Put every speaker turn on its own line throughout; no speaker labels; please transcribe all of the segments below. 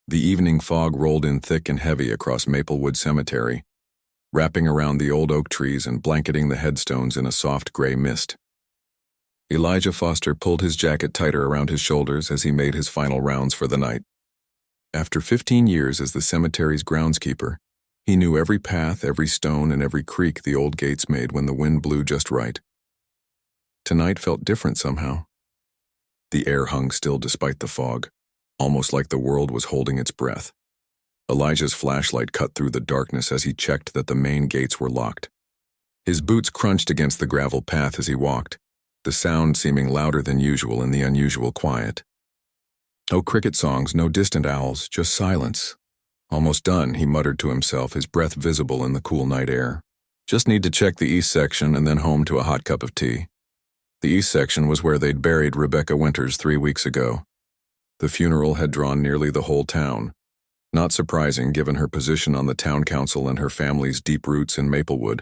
The evening fog rolled in thick and heavy across Maplewood Cemetery, wrapping around the old oak trees and blanketing the headstones in a soft gray mist. Elijah Foster pulled his jacket tighter around his shoulders as he made his final rounds for the night. After 15 years as the cemetery's groundskeeper, he knew every path, every stone, and every creak the old gates made when the wind blew just right. Tonight felt different somehow. The air hung still despite the fog, almost like the world was holding its breath. Elijah's flashlight cut through the darkness as he checked that the main gates were locked. His boots crunched against the gravel path as he walked, the sound seeming louder than usual in the unusual quiet. No cricket songs, no distant owls, just silence. Almost done, he muttered to himself, his breath visible in the cool night air. Just need to check the east section and then home to a hot cup of tea. The east section was where they'd buried Rebecca Winters 3 weeks ago. The funeral had drawn nearly the whole town. Not surprising given her position on the town council and her family's deep roots in Maplewood.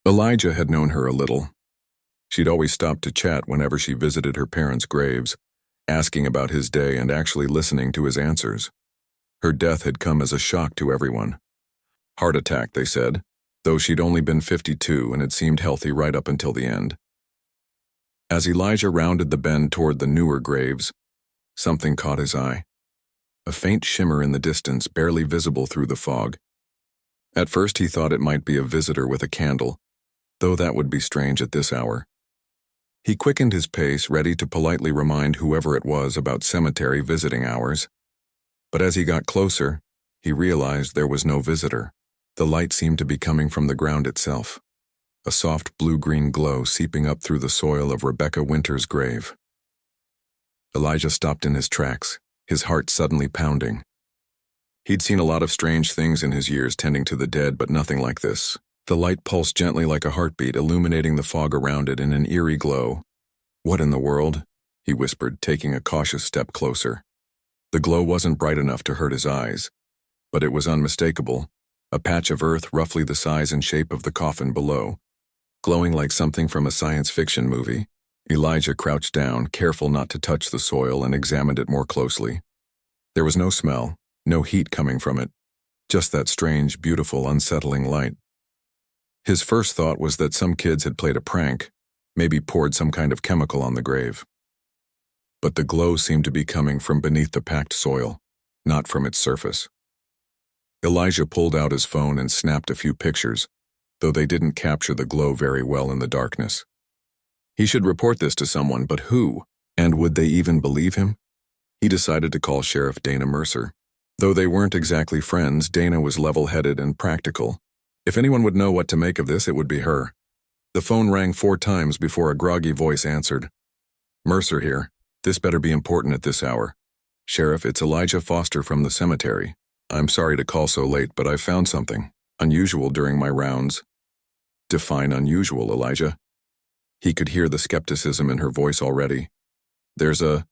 Elijah had known her a little. She'd always stopped to chat whenever she visited her parents' graves, asking about his day and actually listening to his answers. Her death had come as a shock to everyone. Heart attack, they said, though she'd only been 52 and had seemed healthy right up until the end. As Elijah rounded the bend toward the newer graves, something caught his eye. A faint shimmer in the distance, barely visible through the fog. At first he thought it might be a visitor with a candle, though that would be strange at this hour. He quickened his pace, ready to politely remind whoever it was about cemetery visiting hours. But as he got closer, he realized there was no visitor. The light seemed to be coming from the ground itself, a soft blue-green glow seeping up through the soil of Rebecca Winters' grave. Elijah stopped in his tracks, his heart suddenly pounding. He'd seen a lot of strange things in his years tending to the dead, but nothing like this. The light pulsed gently like a heartbeat, illuminating the fog around it in an eerie glow. "What in the world?" he whispered, taking a cautious step closer. The glow wasn't bright enough to hurt his eyes, but it was unmistakable, a patch of earth roughly the size and shape of the coffin below, glowing like something from a science fiction movie. Elijah crouched down, careful not to touch the soil, and examined it more closely. There was no smell, no heat coming from it, just that strange, beautiful, unsettling light. His first thought was that some kids had played a prank, maybe poured some kind of chemical on the grave. But the glow seemed to be coming from beneath the packed soil, not from its surface. Elijah pulled out his phone and snapped a few pictures, though they didn't capture the glow very well in the darkness. He should report this to someone, but who? And would they even believe him? He decided to call Sheriff Dana Mercer. Though they weren't exactly friends, Dana was level-headed and practical. If anyone would know what to make of this, it would be her. The phone rang 4 times before a groggy voice answered. "Mercer here. This better be important at this hour. Sheriff, it's Elijah Foster from the cemetery. I'm sorry to call so late, but I found something unusual during my rounds." "Define unusual, Elijah." He could hear the skepticism in her voice already. There's a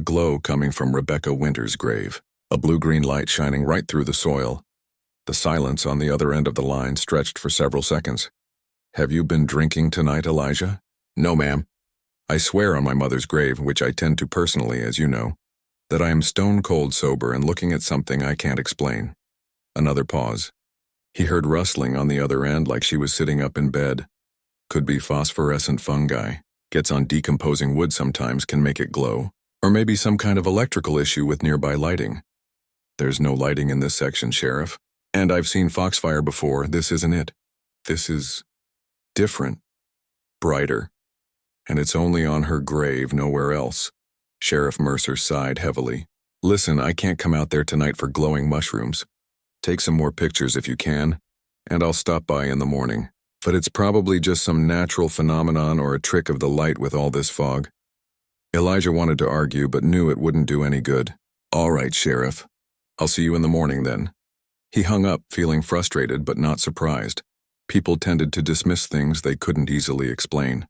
glow coming from Rebecca Winters' grave, a blue-green light shining right through the soil." The silence on the other end of the line stretched for several seconds. "Have you been drinking tonight, Elijah?" "No, ma'am. I swear on my mother's grave, which I tend to personally, as you know, that I am stone-cold sober and looking at something I can't explain." Another pause. He heard rustling on the other end like she was sitting up in bed. Could be phosphorescent fungi. Gets on decomposing wood sometimes, can make it glow. Or maybe some kind of electrical issue with nearby lighting. "There's no lighting in this section, Sheriff. And I've seen foxfire before. This isn't it. This is different. Brighter. And it's only on her grave, nowhere else." Sheriff Mercer sighed heavily. "Listen, I can't come out there tonight for glowing mushrooms. Take some more pictures if you can, and I'll stop by in the morning. But it's probably just some natural phenomenon or a trick of the light with all this fog." Elijah wanted to argue, but knew it wouldn't do any good. "All right, Sheriff. I'll see you in the morning then." He hung up, feeling frustrated but not surprised. People tended to dismiss things they couldn't easily explain.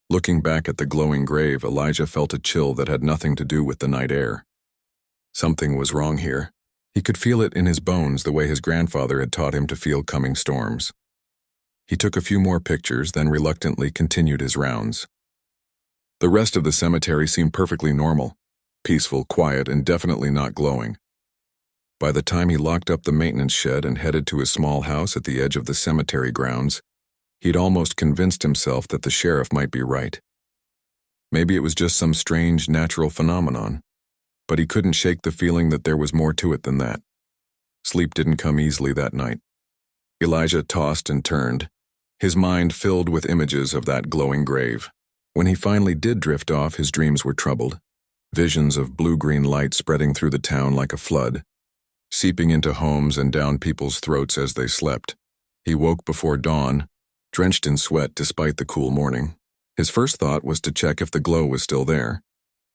Looking back at the glowing grave, Elijah felt a chill that had nothing to do with the night air. Something was wrong here. He could feel it in his bones the way his grandfather had taught him to feel coming storms. He took a few more pictures, then reluctantly continued his rounds. The rest of the cemetery seemed perfectly normal, peaceful, quiet, and definitely not glowing. By the time he locked up the maintenance shed and headed to his small house at the edge of the cemetery grounds, he'd almost convinced himself that the sheriff might be right. Maybe it was just some strange natural phenomenon, but he couldn't shake the feeling that there was more to it than that. Sleep didn't come easily that night. Elijah tossed and turned, his mind filled with images of that glowing grave. When he finally did drift off, his dreams were troubled. Visions of blue-green light spreading through the town like a flood, seeping into homes and down people's throats as they slept. He woke before dawn, drenched in sweat despite the cool morning. His first thought was to check if the glow was still there.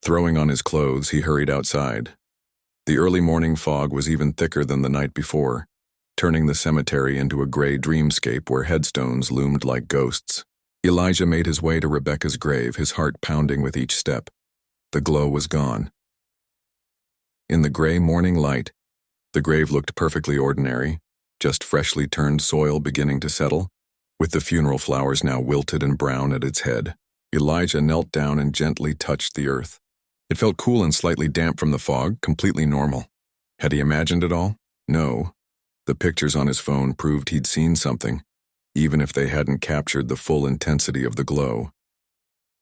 Throwing on his clothes, he hurried outside. The early morning fog was even thicker than the night before, turning the cemetery into a gray dreamscape where headstones loomed like ghosts. Elijah made his way to Rebecca's grave, his heart pounding with each step. The glow was gone. In the gray morning light, the grave looked perfectly ordinary, just freshly turned soil beginning to settle, with the funeral flowers now wilted and brown at its head. Elijah knelt down and gently touched the earth. It felt cool and slightly damp from the fog, completely normal. Had he imagined it all? No. The pictures on his phone proved he'd seen something, even if they hadn't captured the full intensity of the glow.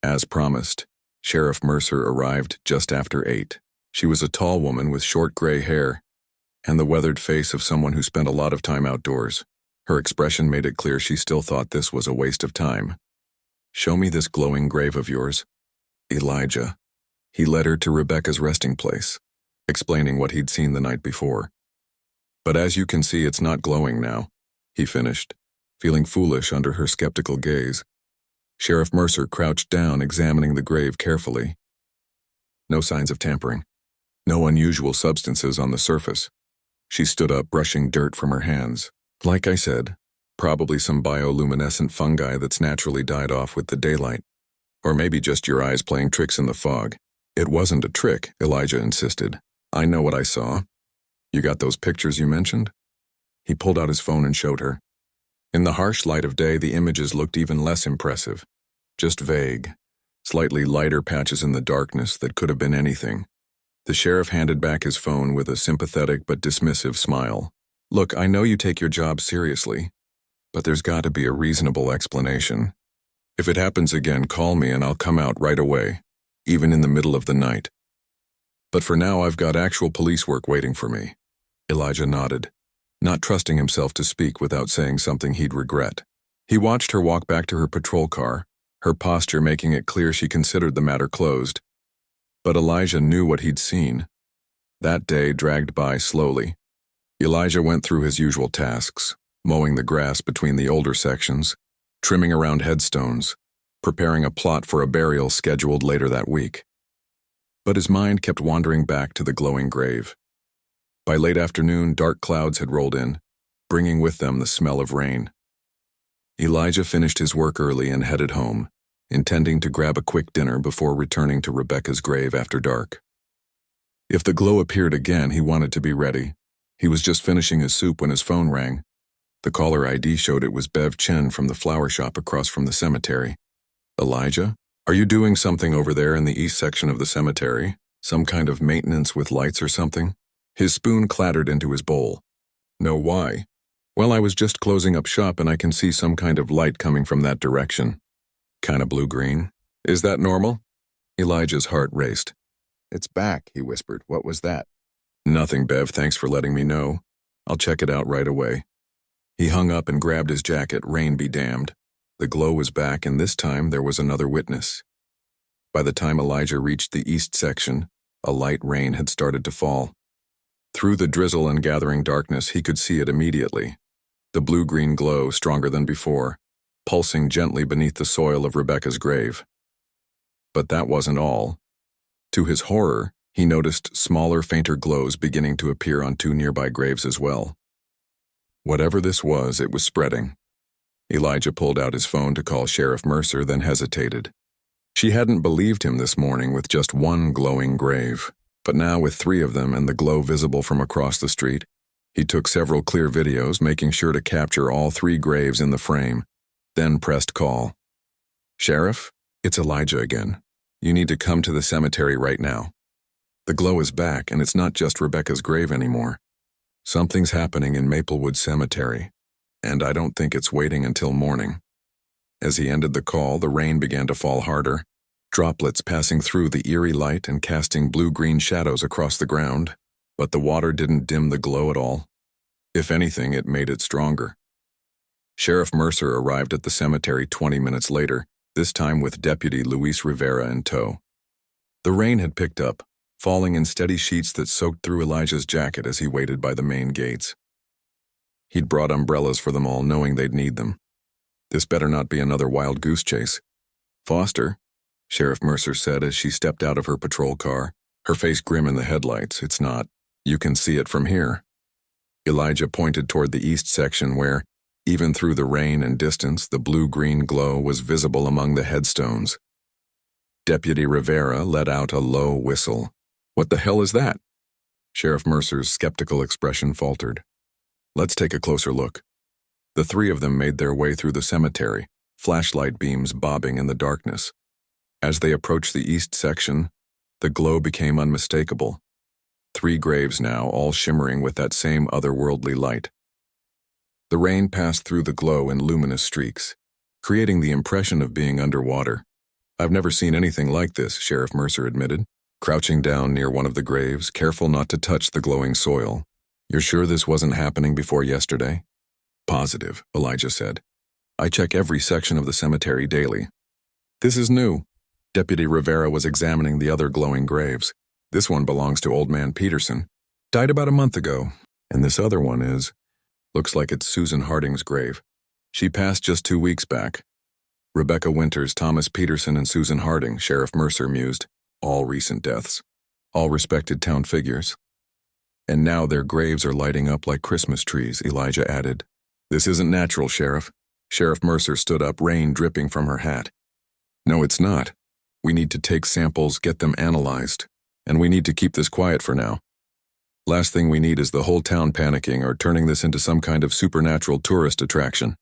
As promised, Sheriff Mercer arrived just after 8. She was a tall woman with short gray hair and the weathered face of someone who spent a lot of time outdoors. Her expression made it clear she still thought this was a waste of time. "Show me this glowing grave of yours, Elijah." He led her to Rebecca's resting place, explaining what he'd seen the night before. "But as you can see, it's not glowing now," he finished, feeling foolish under her skeptical gaze. Sheriff Mercer crouched down, examining the grave carefully. No signs of tampering. No unusual substances on the surface. She stood up, brushing dirt from her hands. "Like I said, probably some bioluminescent fungi that's naturally died off with the daylight. Or maybe just your eyes playing tricks in the fog." "It wasn't a trick," Elijah insisted. "I know what I saw. You got those pictures you mentioned?" He pulled out his phone and showed her. In the harsh light of day, the images looked even less impressive. Just vague, slightly lighter patches in the darkness that could have been anything. The sheriff handed back his phone with a sympathetic but dismissive smile. "Look, I know you take your job seriously, but there's got to be a reasonable explanation. If it happens again, call me and I'll come out right away, even in the middle of the night. But for now, I've got actual police work waiting for me." Elijah nodded, not trusting himself to speak without saying something he'd regret. He watched her walk back to her patrol car, her posture making it clear she considered the matter closed. But Elijah knew what he'd seen. That day dragged by slowly. Elijah went through his usual tasks, mowing the grass between the older sections, trimming around headstones, preparing a plot for a burial scheduled later that week. But his mind kept wandering back to the glowing grave. By late afternoon, dark clouds had rolled in, bringing with them the smell of rain. Elijah finished his work early and headed home, intending to grab a quick dinner before returning to Rebecca's grave after dark. If the glow appeared again, he wanted to be ready. He was just finishing his soup when his phone rang. The caller ID showed it was Bev Chen from the flower shop across from the cemetery. "Elijah, are you doing something over there in the east section of the cemetery? Some kind of maintenance with lights or something?" His spoon clattered into his bowl. "No, why?" "Well, I was just closing up shop and I can see some kind of light coming from that direction. Kinda blue-green. Is that normal?" Elijah's heart raced. "It's back," he whispered. "What was that?" "Nothing, Bev. Thanks for letting me know. I'll check it out right away." He hung up and grabbed his jacket, rain be damned. The glow was back, and this time there was another witness. By the time Elijah reached the east section, a light rain had started to fall. Through the drizzle and gathering darkness, he could see it immediately. The blue-green glow, stronger than before, pulsing gently beneath the soil of Rebecca's grave. But that wasn't all. To his horror, he noticed smaller, fainter glows beginning to appear on 2 nearby graves as well. Whatever this was, it was spreading. Elijah pulled out his phone to call Sheriff Mercer, then hesitated. She hadn't believed him this morning with just one glowing grave, but now with 3 of them and the glow visible from across the street, he took several clear videos, making sure to capture all 3 graves in the frame, then pressed call. "Sheriff, it's Elijah again. You need to come to the cemetery right now. The glow is back, and it's not just Rebecca's grave anymore. Something's happening in Maplewood Cemetery, and I don't think it's waiting until morning. As he ended the call, the rain began to fall harder, droplets passing through the eerie light and casting blue-green shadows across the ground, but the water didn't dim the glow at all. If anything, it made it stronger. Sheriff Mercer arrived at the cemetery 20 minutes later, this time with Deputy Luis Rivera in tow. The rain had picked up, falling in steady sheets that soaked through Elijah's jacket as he waited by the main gates. He'd brought umbrellas for them all, knowing they'd need them. This better not be another wild goose chase. "Foster," Sheriff Mercer said as she stepped out of her patrol car, her face grim in the headlights. "It's not. You can see it from here." Elijah pointed toward the east section where, even through the rain and distance, the blue-green glow was visible among the headstones. Deputy Rivera let out a low whistle. "What the hell is that?" Sheriff Mercer's skeptical expression faltered. "Let's take a closer look." The three of them made their way through the cemetery, flashlight beams bobbing in the darkness. As they approached the east section, the glow became unmistakable. 3 graves now, all shimmering with that same otherworldly light. The rain passed through the glow in luminous streaks, creating the impression of being underwater. "I've never seen anything like this," Sheriff Mercer admitted, crouching down near one of the graves, careful not to touch the glowing soil. "You're sure this wasn't happening before yesterday?" "Positive," Elijah said. "I check every section of the cemetery daily." "This is new." Deputy Rivera was examining the other glowing graves. "This one belongs to Old Man Peterson. Died about a month ago. And this other one is... looks like it's Susan Harding's grave. She passed just 2 weeks back." Rebecca Winters, Thomas Peterson, and Susan Harding, Sheriff Mercer mused. All recent deaths. All respected town figures. "And now their graves are lighting up like Christmas trees," Elijah added. "This isn't natural, Sheriff." Sheriff Mercer stood up, rain dripping from her hat. "No, it's not. We need to take samples, get them analyzed, and we need to keep this quiet for now. Last thing we need is the whole town panicking or turning this into some kind of supernatural tourist attraction."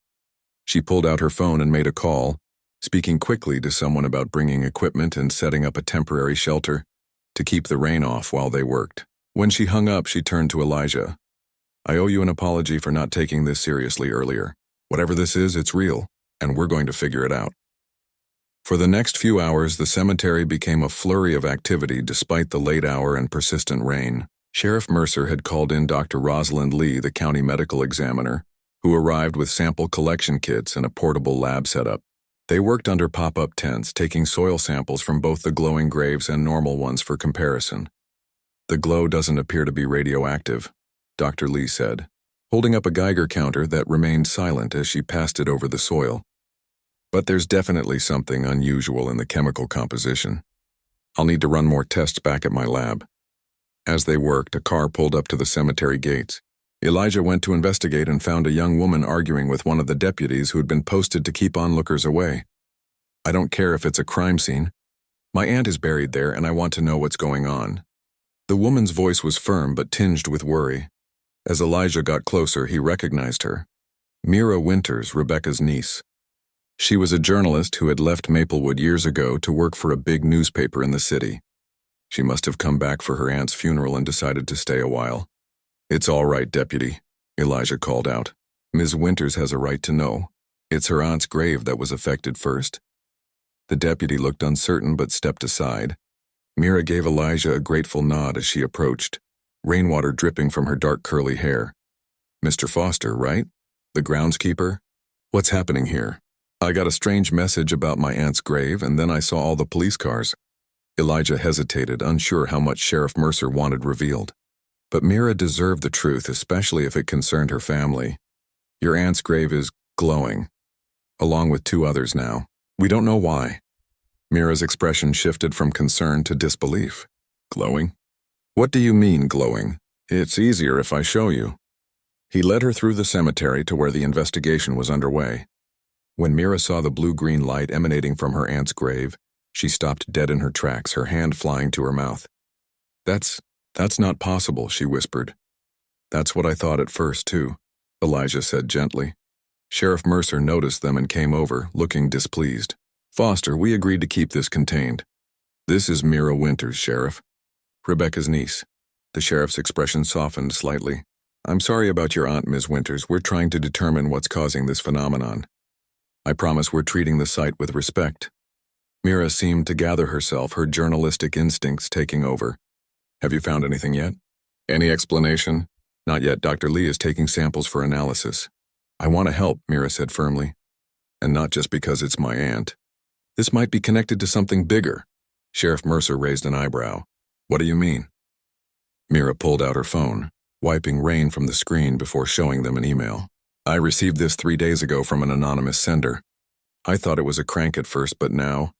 She pulled out her phone and made a call, speaking quickly to someone about bringing equipment and setting up a temporary shelter to keep the rain off while they worked. When she hung up, she turned to Elijah. "I owe you an apology for not taking this seriously earlier. Whatever this is, it's real, and we're going to figure it out." For the next few hours, the cemetery became a flurry of activity despite the late hour and persistent rain. Sheriff Mercer had called in Dr. Rosalind Lee, the county medical examiner, who arrived with sample collection kits and a portable lab setup. They worked under pop-up tents, taking soil samples from both the glowing graves and normal ones for comparison. "The glow doesn't appear to be radioactive," Dr. Lee said, holding up a Geiger counter that remained silent as she passed it over the soil. "But there's definitely something unusual in the chemical composition. I'll need to run more tests back at my lab." As they worked, a car pulled up to the cemetery gates. Elijah went to investigate and found a young woman arguing with one of the deputies who had been posted to keep onlookers away. "I don't care if it's a crime scene. My aunt is buried there and I want to know what's going on." The woman's voice was firm but tinged with worry. As Elijah got closer, he recognized her. Mira Winters, Rebecca's niece. She was a journalist who had left Maplewood years ago to work for a big newspaper in the city. She must have come back for her aunt's funeral and decided to stay a while. "It's all right, Deputy," Elijah called out. "Ms. Winters has a right to know. It's her aunt's grave that was affected first." The deputy looked uncertain but stepped aside. Mira gave Elijah a grateful nod as she approached, rainwater dripping from her dark curly hair. "Mr. Foster, right? The groundskeeper? What's happening here? I got a strange message about my aunt's grave and then I saw all the police cars." Elijah hesitated, unsure how much Sheriff Mercer wanted revealed. But Mira deserved the truth, especially if it concerned her family. "Your aunt's grave is glowing, along with 2 others now. We don't know why." Mira's expression shifted from concern to disbelief. "Glowing? What do you mean, glowing? It's easier if I show you." He led her through the cemetery to where the investigation was underway. When Mira saw the blue-green light emanating from her aunt's grave, she stopped dead in her tracks, her hand flying to her mouth. That's not possible," she whispered. "That's what I thought at first, too," Elijah said gently. Sheriff Mercer noticed them and came over, looking displeased. "Foster, we agreed to keep this contained. This is Mira Winters, Sheriff. Rebecca's niece." The sheriff's expression softened slightly. I'm sorry about your aunt, Ms. Winters. We're trying to determine what's causing this phenomenon. I promise we're treating the site with respect. Mira seemed to gather herself, her journalistic instincts taking over. Have you found anything yet? Any explanation? Not yet. Dr. Lee is taking samples for analysis. I want to help, Mira said firmly. And not just because it's my aunt. This might be connected to something bigger. Sheriff Mercer raised an eyebrow. What do you mean? Mira pulled out her phone, wiping rain from the screen before showing them an email. I received this 3 days ago from an anonymous sender. I thought it was a crank at first, but now...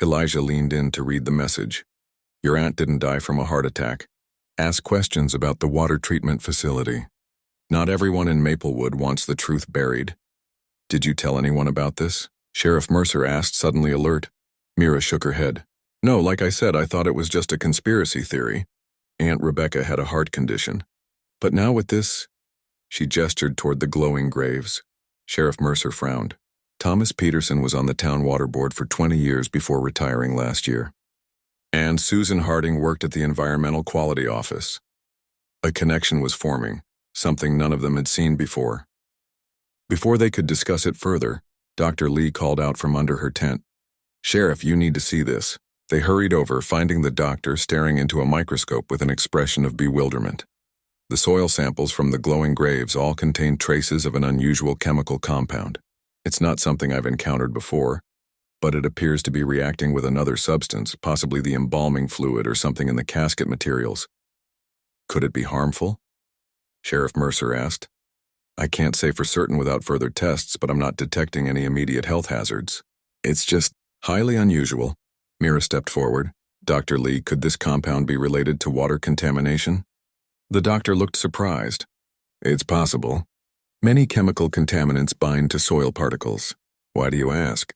Elijah leaned in to read the message. Your aunt didn't die from a heart attack. Ask questions about the water treatment facility. Not everyone in Maplewood wants the truth buried. Did you tell anyone about this? Sheriff Mercer asked, suddenly alert. Mira shook her head. No, like I said, I thought it was just a conspiracy theory. Aunt Rebecca had a heart condition. But now with this... She gestured toward the glowing graves. Sheriff Mercer frowned. Thomas Peterson was on the town water board for 20 years before retiring last year. And Susan Harding worked at the Environmental Quality Office. A connection was forming, something none of them had seen before. Before they could discuss it further, Dr. Lee called out from under her tent. Sheriff, you need to see this. They hurried over, finding the doctor staring into a microscope with an expression of bewilderment. The soil samples from the glowing graves all contained traces of an unusual chemical compound. It's not something I've encountered before, but it appears to be reacting with another substance, possibly the embalming fluid or something in the casket materials. Could it be harmful? Sheriff Mercer asked. I can't say for certain without further tests, but I'm not detecting any immediate health hazards. It's just highly unusual. Mira stepped forward. Dr. Lee, could this compound be related to water contamination? The doctor looked surprised. It's possible. Many chemical contaminants bind to soil particles. Why do you ask?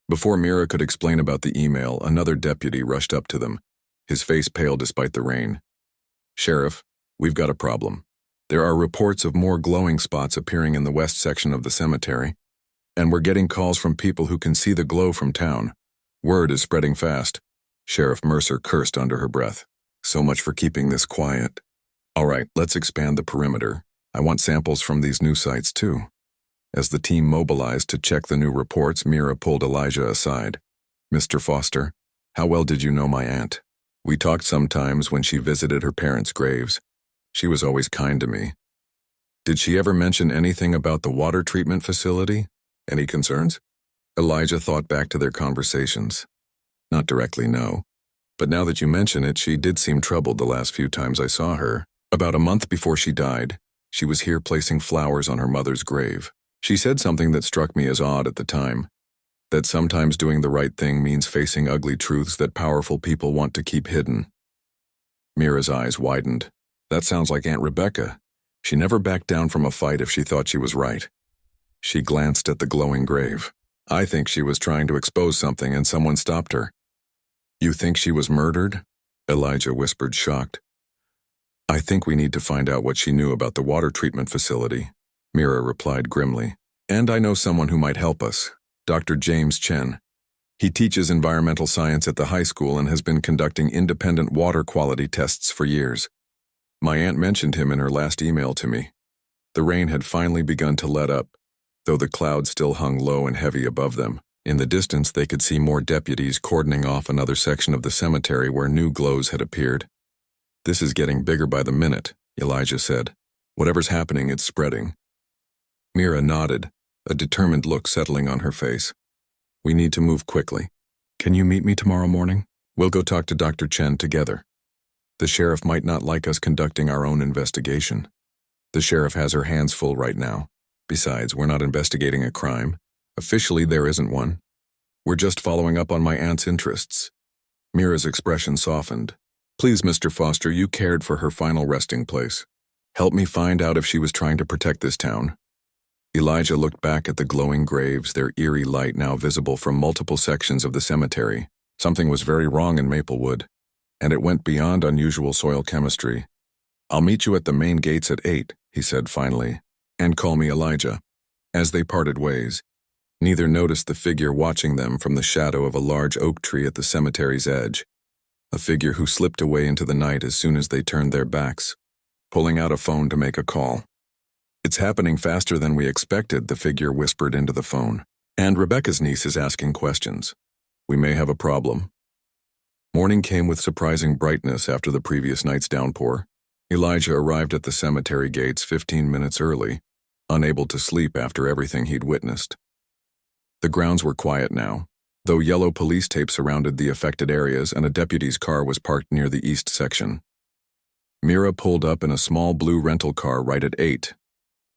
Before Mira could explain about the email, another deputy rushed up to them, his face pale despite the rain. Sheriff, we've got a problem. There are reports of more glowing spots appearing in the west section of the cemetery, and we're getting calls from people who can see the glow from town. Word is spreading fast. Sheriff Mercer cursed under her breath. So much for keeping this quiet. All right, let's expand the perimeter. I want samples from these new sites, too. As the team mobilized to check the new reports, Mira pulled Elijah aside. Mr. Foster, how well did you know my aunt? We talked sometimes when she visited her parents' graves. She was always kind to me. Did she ever mention anything about the water treatment facility? Any concerns? Elijah thought back to their conversations. Not directly, no. But now that you mention it, she did seem troubled the last few times I saw her. About a month before she died, she was here placing flowers on her mother's grave. She said something that struck me as odd at the time, that sometimes doing the right thing means facing ugly truths that powerful people want to keep hidden. Mira's eyes widened. That sounds like Aunt Rebecca. She never backed down from a fight if she thought she was right. She glanced at the glowing grave. I think she was trying to expose something and someone stopped her. You think she was murdered? Elijah whispered, shocked. I think we need to find out what she knew about the water treatment facility, Mira replied grimly. And I know someone who might help us, Dr. James Chen. He teaches environmental science at the high school and has been conducting independent water quality tests for years. My aunt mentioned him in her last email to me. The rain had finally begun to let up, though the clouds still hung low and heavy above them. In the distance, they could see more deputies cordoning off another section of the cemetery where new glows had appeared. This is getting bigger by the minute, Elijah said. Whatever's happening, it's spreading. Mira nodded, a determined look settling on her face. We need to move quickly. Can you meet me tomorrow morning? We'll go talk to Dr. Chen together. The sheriff might not like us conducting our own investigation. The sheriff has her hands full right now. Besides, we're not investigating a crime. Officially, there isn't one. We're just following up on my aunt's interests. Mira's expression softened. Please, Mr. Foster, you cared for her final resting place. Help me find out if she was trying to protect this town. Elijah looked back at the glowing graves, their eerie light now visible from multiple sections of the cemetery. Something was very wrong in Maplewood, and it went beyond unusual soil chemistry. I'll meet you at the main gates at 8, he said finally, and call me Elijah. As they parted ways, neither noticed the figure watching them from the shadow of a large oak tree at the cemetery's edge, a figure who slipped away into the night as soon as they turned their backs. pulling out a phone to make a call. "It's happening faster than we expected," the figure whispered into the phone. "And Rebecca's niece is asking questions. We may have a problem." Morning came with surprising brightness after the previous night's downpour. Elijah arrived at the cemetery gates 15 minutes early, unable to sleep after everything he'd witnessed. The grounds were quiet now, though yellow police tape surrounded the affected areas and a deputy's car was parked near the east section. Mira pulled up in a small blue rental car right at 8.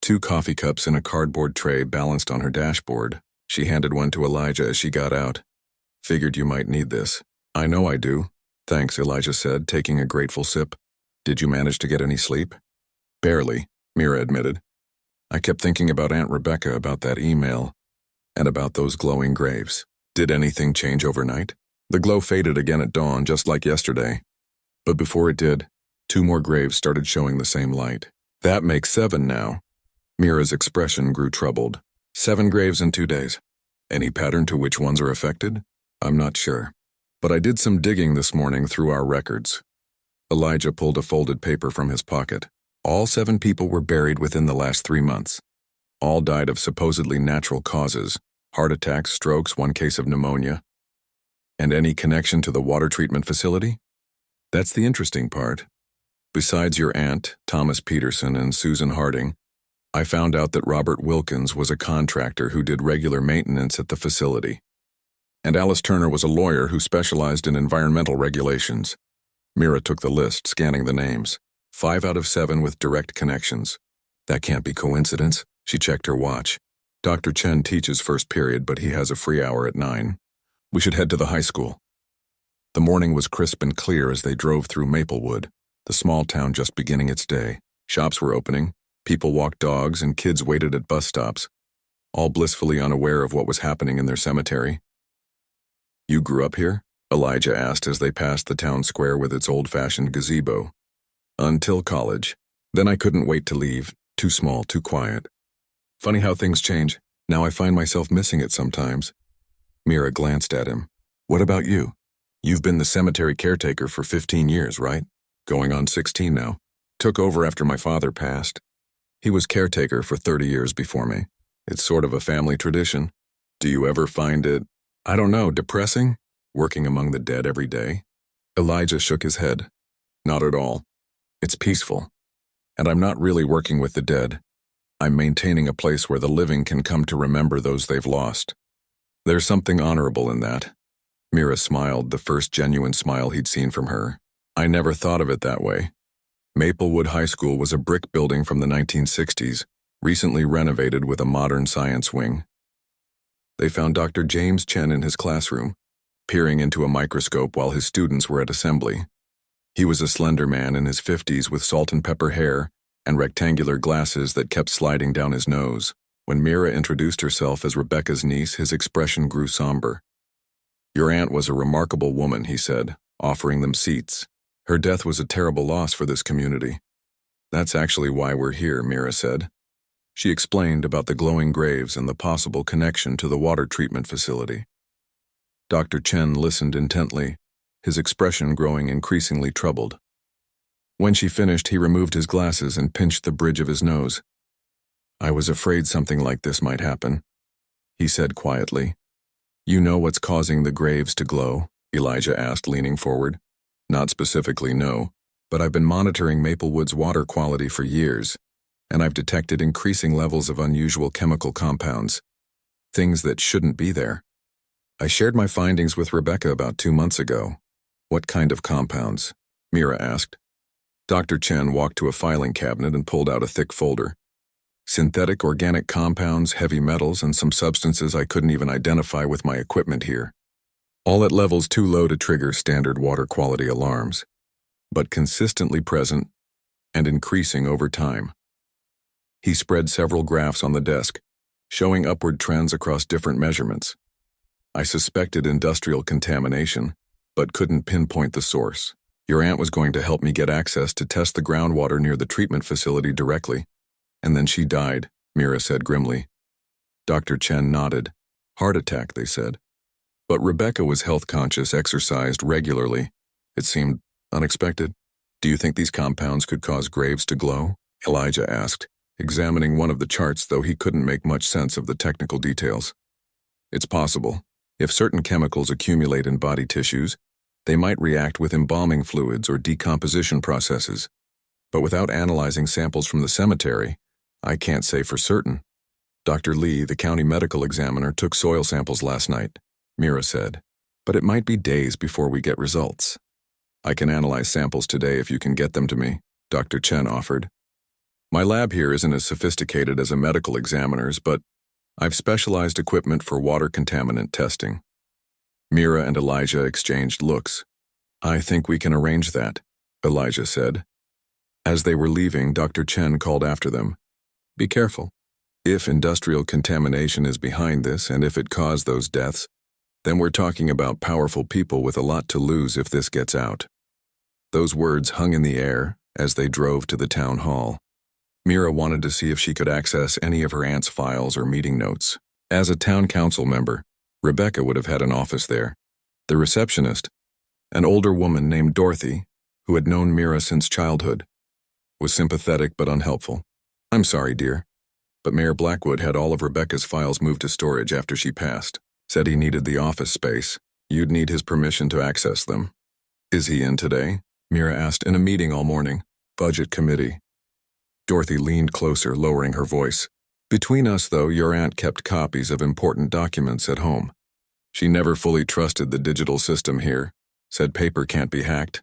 2 coffee cups in a cardboard tray balanced on her dashboard. She handed one to Elijah as she got out. "Figured you might need this." "I know I do." "Thanks," Elijah said, taking a grateful sip. "Did you manage to get any sleep?" "Barely," Mira admitted. "I kept thinking about Aunt Rebecca, about that email, and about those glowing graves." "Did anything change overnight?" "The glow faded again at dawn, just like yesterday. But before it did, 2 more graves started showing the same light." "That makes 7 now." Mira's expression grew troubled. 7 graves in 2 days. "Any pattern to which ones are affected?" "I'm not sure. But I did some digging this morning through our records." Elijah pulled a folded paper from his pocket. "All 7 people were buried within the last 3 months. All died of supposedly natural causes: heart attacks, strokes, 1 case of pneumonia." "And any connection to the water treatment facility?" "That's the interesting part. Besides your aunt, Thomas Peterson, and Susan Harding, I found out that Robert Wilkins was a contractor who did regular maintenance at the facility. And Alice Turner was a lawyer who specialized in environmental regulations." Mira took the list, scanning the names. 5 out of 7 with direct connections. "That can't be coincidence." She checked her watch. "Dr. Chen teaches first period, but he has a free hour at 9. We should head to the high school." The morning was crisp and clear as they drove through Maplewood, the small town just beginning its day. Shops were opening, people walked dogs, and kids waited at bus stops, all blissfully unaware of what was happening in their cemetery. "You grew up here?" Elijah asked as they passed the town square with its old-fashioned gazebo. "Until college. Then I couldn't wait to leave. Too small, too quiet. Funny how things change. Now I find myself missing it sometimes." Mira glanced at him. "What about you? You've been the cemetery caretaker for 15 years, right? Going on 16 now. Took over after my father passed. He was caretaker for 30 years before me. It's sort of a family tradition. Do you ever find it, I don't know, depressing? Working among the dead every day?" Elijah shook his head. "Not at all. It's peaceful. And I'm not really working with the dead. I'm maintaining a place where the living can come to remember those they've lost. There's something honorable in that." Mira smiled, the first genuine smile he'd seen from her. "I never thought of it that way." Maplewood High School was a brick building from the 1960s, recently renovated with a modern science wing. They found Dr. James Chen in his classroom, peering into a microscope while his students were at assembly. He was a slender man in his 50s with salt and pepper hair and rectangular glasses that kept sliding down his nose. When Mira introduced herself as Rebecca's niece, his expression grew somber. "Your aunt was a remarkable woman," he said, offering them seats. "Her death was a terrible loss for this community." "That's actually why we're here," Mira said. She explained about the glowing graves and the possible connection to the water treatment facility. Dr. Chen listened intently, his expression growing increasingly troubled. When she finished, he removed his glasses and pinched the bridge of his nose. "I was afraid something like this might happen," he said quietly. "You know what's causing the graves to glow?" Elijah asked, leaning forward. "Not specifically, no, but I've been monitoring Maplewood's water quality for years, and I've detected increasing levels of unusual chemical compounds, things that shouldn't be there. I shared my findings with Rebecca about 2 months ago." "What kind of compounds?" Mira asked. Dr. Chen walked to a filing cabinet and pulled out a thick folder. "Synthetic organic compounds, heavy metals, and some substances I couldn't even identify with my equipment here. All at levels too low to trigger standard water quality alarms, but consistently present and increasing over time." He spread several graphs on the desk, showing upward trends across different measurements. "I suspected industrial contamination, but couldn't pinpoint the source. Your aunt was going to help me get access to test the groundwater near the treatment facility directly, and then she died," Mira said grimly. Dr. Chen nodded. "Heart attack," they said. But Rebecca was health conscious, exercised regularly. It seemed unexpected. Do you think these compounds could cause graves to glow? Elijah asked, examining one of the charts, though he couldn't make much sense of the technical details. It's possible. If certain chemicals accumulate in body tissues, they might react with embalming fluids or decomposition processes. But without analyzing samples from the cemetery, I can't say for certain. Dr. Lee, the county medical examiner, took soil samples last night, Mira said. But it might be days before we get results. I can analyze samples today if you can get them to me, Dr. Chen offered. My lab here isn't as sophisticated as a medical examiner's, but I've specialized equipment for water contaminant testing. Mira and Elijah exchanged looks. I think we can arrange that, Elijah said. As they were leaving, Dr. Chen called after them. Be careful. If industrial contamination is behind this and if it caused those deaths, then we're talking about powerful people with a lot to lose if this gets out. Those words hung in the air as they drove to the town hall. Mira wanted to see if she could access any of her aunt's files or meeting notes. As a town council member, Rebecca would have had an office there. The receptionist, an older woman named Dorothy, who had known Mira since childhood, was sympathetic but unhelpful. I'm sorry, dear, but Mayor Blackwood had all of Rebecca's files moved to storage after she passed. Said he needed the office space. You'd need his permission to access them. Is he in today? Mira asked. In a meeting all morning. Budget committee. Dorothy leaned closer, lowering her voice. Between us, though, your aunt kept copies of important documents at home. She never fully trusted the digital system here. Said paper can't be hacked.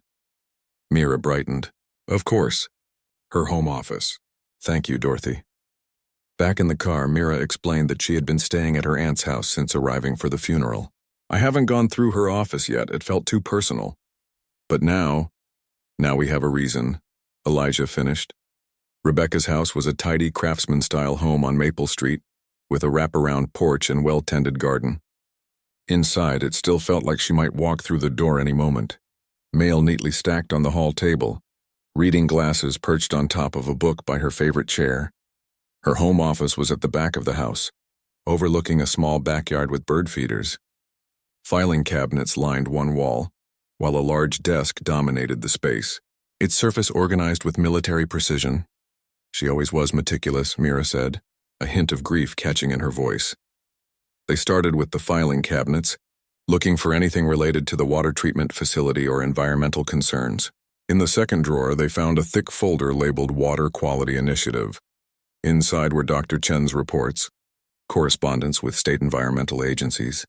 Mira brightened. Of course. Her home office. Thank you, Dorothy. Back in the car, Mira explained that she had been staying at her aunt's house since arriving for the funeral. I haven't gone through her office yet. It felt too personal. But now we have a reason, Elijah finished. Rebecca's house was a tidy craftsman-style home on Maple Street, with a wraparound porch and well-tended garden. Inside, it still felt like she might walk through the door any moment. Mail neatly stacked on the hall table, reading glasses perched on top of a book by her favorite chair. Her home office was at the back of the house, overlooking a small backyard with bird feeders. Filing cabinets lined one wall, while a large desk dominated the space, its surface organized with military precision. She always was meticulous, Mira said, a hint of grief catching in her voice. They started with the filing cabinets, looking for anything related to the water treatment facility or environmental concerns. In the second drawer, they found a thick folder labeled Water Quality Initiative. Inside were Dr. Chen's reports, correspondence with state environmental agencies,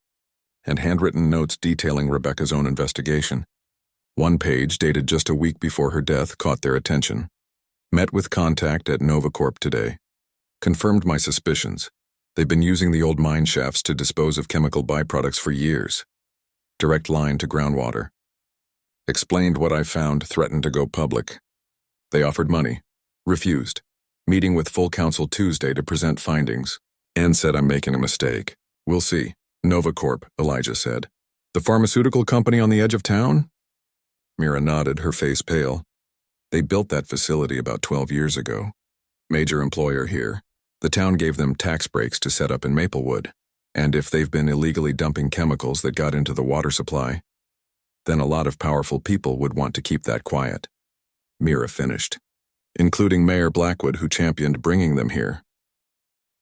and handwritten notes detailing Rebecca's own investigation. One page, dated just a week before her death, caught their attention. Met with contact at NovaCorp today. Confirmed my suspicions. They've been using the old mine shafts to dispose of chemical byproducts for years. Direct line to groundwater. Explained what I found, threatened to go public. They offered money. Refused. Meeting with full council Tuesday to present findings. And said I'm making a mistake. We'll see. NovaCorp, Elijah said. The pharmaceutical company on the edge of town? Mira nodded, her face pale. They built that facility about 12 years ago. Major employer here. The town gave them tax breaks to set up in Maplewood. And if they've been illegally dumping chemicals that got into the water supply, then a lot of powerful people would want to keep that quiet. Mira finished. Including Mayor Blackwood, who championed bringing them here.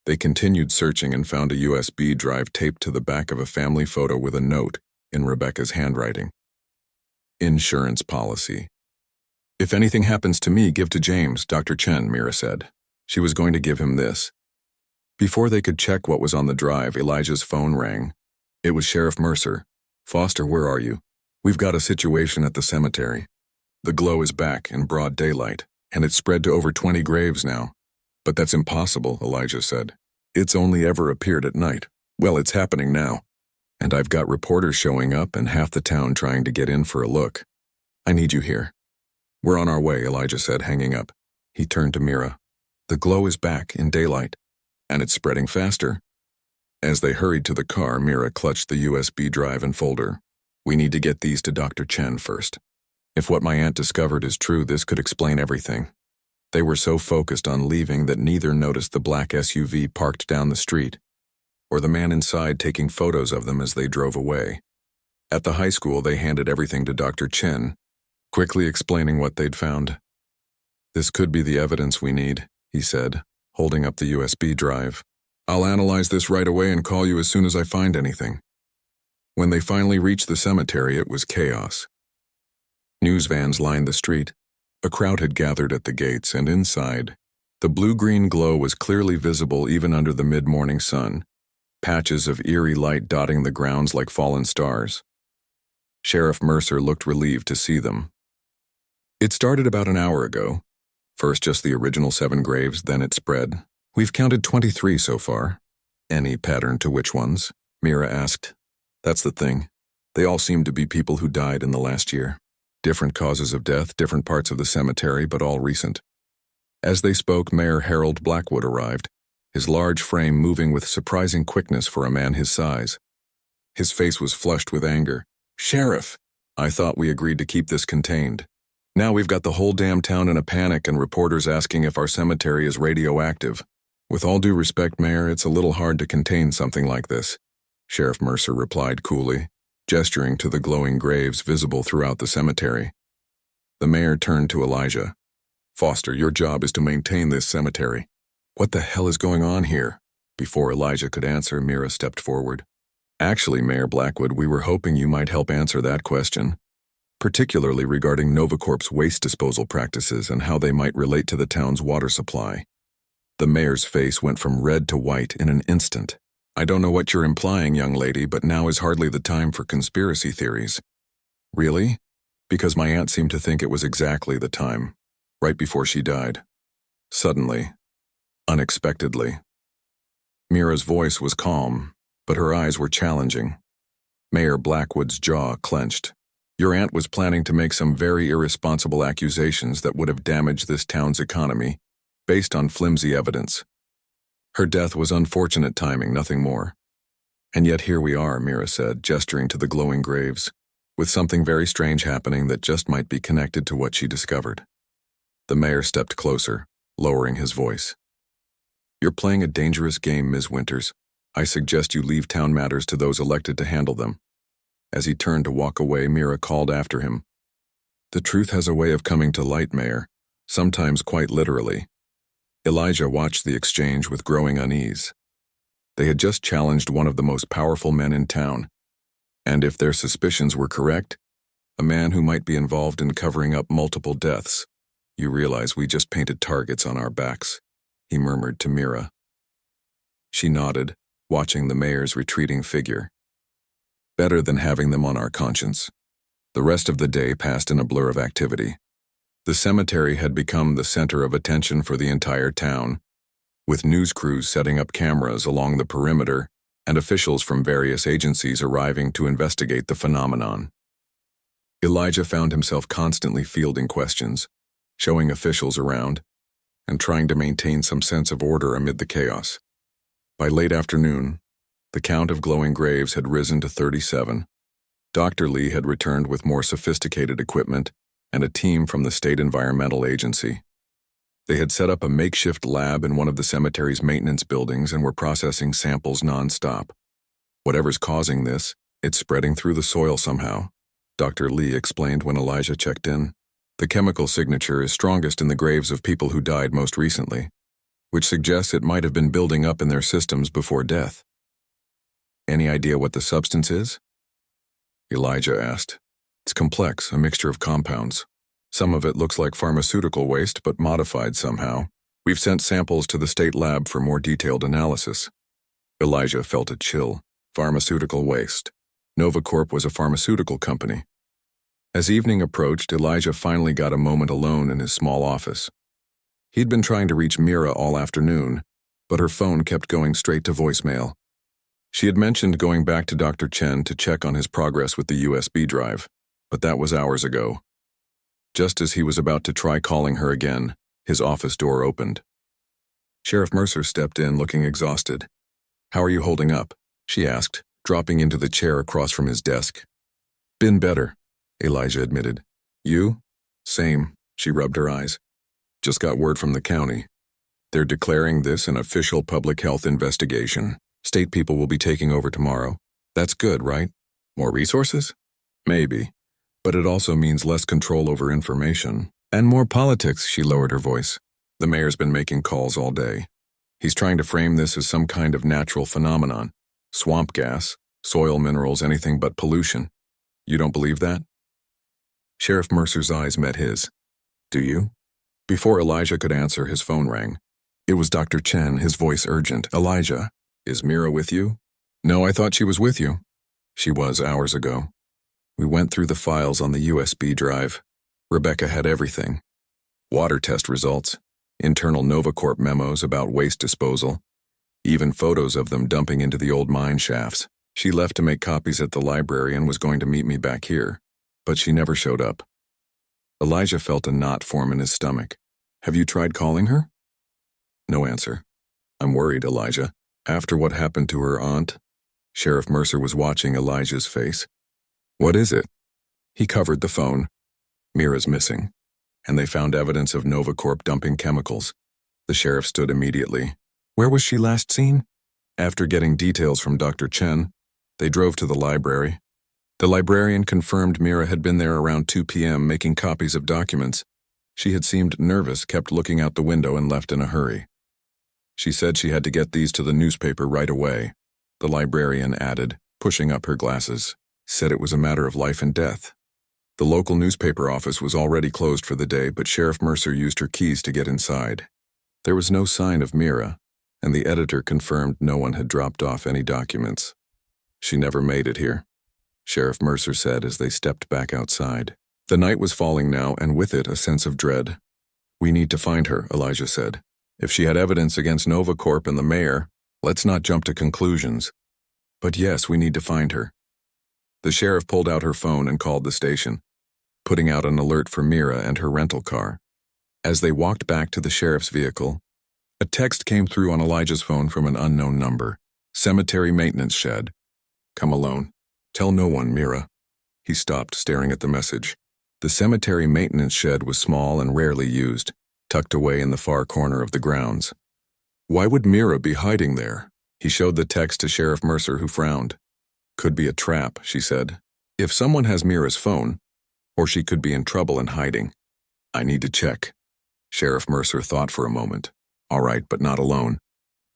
They continued searching and found a USB drive taped to the back of a family photo with a note in Rebecca's handwriting. Insurance policy. If anything happens to me, give to James, Dr. Chen, Mira said. She was going to give him this. Before they could check what was on the drive, Elijah's phone rang. It was Sheriff Mercer. Foster, where are you? We've got a situation at the cemetery. The glow is back in broad daylight, and it's spread to over 20 graves now. But that's impossible, Elijah said. It's only ever appeared at night. Well, it's happening now. And I've got reporters showing up and half the town trying to get in for a look. I need you here. We're on our way, Elijah said, hanging up. He turned to Mira. The glow is back in daylight, and it's spreading faster. As they hurried to the car, Mira clutched the USB drive and folder. We need to get these to Dr. Chen first. If what my aunt discovered is true, this could explain everything. They were so focused on leaving that neither noticed the black SUV parked down the street, or the man inside taking photos of them as they drove away. At the high school, they handed everything to Dr. Chen, quickly explaining what they'd found. "This could be the evidence we need," he said, holding up the USB drive. "I'll analyze this right away and call you as soon as I find anything." When they finally reached the cemetery, it was chaos. News vans lined the street. A crowd had gathered at the gates, and inside, the blue-green glow was clearly visible even under the mid-morning sun, patches of eerie light dotting the grounds like fallen stars. Sheriff Mercer looked relieved to see them. "It started about an hour ago. First just the original 7 graves, then it spread. We've counted 23 so far." "Any pattern to which ones?" Mira asked. "That's the thing. They all seem to be people who died in the last year. Different causes of death, different parts of the cemetery, but all recent." As they spoke, Mayor Harold Blackwood arrived, his large frame moving with surprising quickness for a man his size. His face was flushed with anger. "Sheriff, I thought we agreed to keep this contained. Now we've got the whole damn town in a panic and reporters asking if our cemetery is radioactive. With all due respect, Mayor, it's a little hard to contain something like this," Sheriff Mercer replied coolly, gesturing to the glowing graves visible throughout the cemetery. The mayor turned to Elijah. "Foster, your job is to maintain this cemetery. What the hell is going on here?" Before Elijah could answer, Mira stepped forward. "Actually, Mayor Blackwood, we were hoping you might help answer that question, particularly regarding Novacorp's waste disposal practices and how they might relate to the town's water supply." The mayor's face went from red to white in an instant. "I don't know what you're implying, young lady, but now is hardly the time for conspiracy theories." "Really?" "Because my aunt seemed to think it was exactly the time, right before she died. Suddenly, unexpectedly." Mira's voice was calm, but her eyes were challenging. Mayor Blackwood's jaw clenched. "Your aunt was planning to make some very irresponsible accusations that would have damaged this town's economy, based on flimsy evidence. Her death was unfortunate timing, nothing more. And yet here we are," Mira said, gesturing to the glowing graves, "with something very strange happening that just might be connected to what she discovered." The mayor stepped closer, lowering his voice. "You're playing a dangerous game, Ms. Winters. I suggest you leave town matters to those elected to handle them." As he turned to walk away, Mira called after him. "The truth has a way of coming to light, Mayor, sometimes quite literally." Elijah watched the exchange with growing unease. They had just challenged one of the most powerful men in town, and if their suspicions were correct, a man who might be involved in covering up multiple deaths. "You realize we just painted targets on our backs," he murmured to Mira. She nodded, watching the mayor's retreating figure. "Better than having them on our conscience." The rest of the day passed in a blur of activity. The cemetery had become the center of attention for the entire town, with news crews setting up cameras along the perimeter and officials from various agencies arriving to investigate the phenomenon. Elijah found himself constantly fielding questions, showing officials around, and trying to maintain some sense of order amid the chaos. By late afternoon, the count of glowing graves had risen to 37. Dr. Lee had returned with more sophisticated equipment and a team from the State Environmental Agency. They had set up a makeshift lab in one of the cemetery's maintenance buildings and were processing samples non-stop. "Whatever's causing this, it's spreading through the soil somehow," Dr. Lee explained when Elijah checked in. "The chemical signature is strongest in the graves of people who died most recently, which suggests it might have been building up in their systems before death." "Any idea what the substance is?" Elijah asked. "It's complex, a mixture of compounds. Some of it looks like pharmaceutical waste, but modified somehow. We've sent samples to the state lab for more detailed analysis." Elijah felt a chill. Pharmaceutical waste. Novacorp was a pharmaceutical company. As evening approached, Elijah finally got a moment alone in his small office. He'd been trying to reach Mira all afternoon, but her phone kept going straight to voicemail. She had mentioned going back to Dr. Chen to check on his progress with the USB drive, but that was hours ago. Just as he was about to try calling her again, his office door opened. Sheriff Mercer stepped in looking exhausted. "How are you holding up?" she asked, dropping into the chair across from his desk. "Been better," Elijah admitted. "You?" "Same," she rubbed her eyes. "Just got word from the county. They're declaring this an official public health investigation. State people will be taking over tomorrow. That's good, right? More resources? Maybe. But it also means less control over information. And more politics, she lowered her voice. The mayor's been making calls all day. He's trying to frame this as some kind of natural phenomenon. Swamp gas, soil minerals, anything but pollution. You don't believe that? Sheriff Mercer's eyes met his. Do you? Before Elijah could answer, his phone rang. It was Dr. Chen, his voice urgent. Elijah, is Mira with you? No, I thought she was with you. She was hours ago. We went through the files on the USB drive. Rebecca had everything. Water test results, internal NovaCorp memos about waste disposal, even photos of them dumping into the old mine shafts. She left to make copies at the library and was going to meet me back here, but she never showed up. Elijah felt a knot form in his stomach. Have you tried calling her? No answer. I'm worried, Elijah. After what happened to her aunt? Sheriff Mercer was watching Elijah's face. What is it? He covered the phone. Mira's missing, and they found evidence of NovaCorp dumping chemicals. The sheriff stood immediately. Where was she last seen? After getting details from Dr. Chen, they drove to the library. The librarian confirmed Mira had been there around 2 p.m. making copies of documents. She had seemed nervous, kept looking out the window, and left in a hurry. She said she had to get these to the newspaper right away. The librarian added, pushing up her glasses. Said it was a matter of life and death. The local newspaper office was already closed for the day, but Sheriff Mercer used her keys to get inside. There was no sign of Mira, and the editor confirmed no one had dropped off any documents. She never made it here, Sheriff Mercer said as they stepped back outside. The night was falling now, and with it a sense of dread. We need to find her, Elijah said. If she had evidence against NovaCorp and the mayor, let's not jump to conclusions. But yes, we need to find her. The sheriff pulled out her phone and called the station, putting out an alert for Mira and her rental car. As they walked back to the sheriff's vehicle, a text came through on Elijah's phone from an unknown number. Cemetery maintenance shed. Come alone. Tell no one, Mira. He stopped, staring at the message. The cemetery maintenance shed was small and rarely used, tucked away in the far corner of the grounds. Why would Mira be hiding there? He showed the text to Sheriff Mercer, who frowned. Could be a trap, she said. If someone has Mira's phone, or she could be in trouble and hiding. I need to check. Sheriff Mercer thought for a moment. All right, but not alone.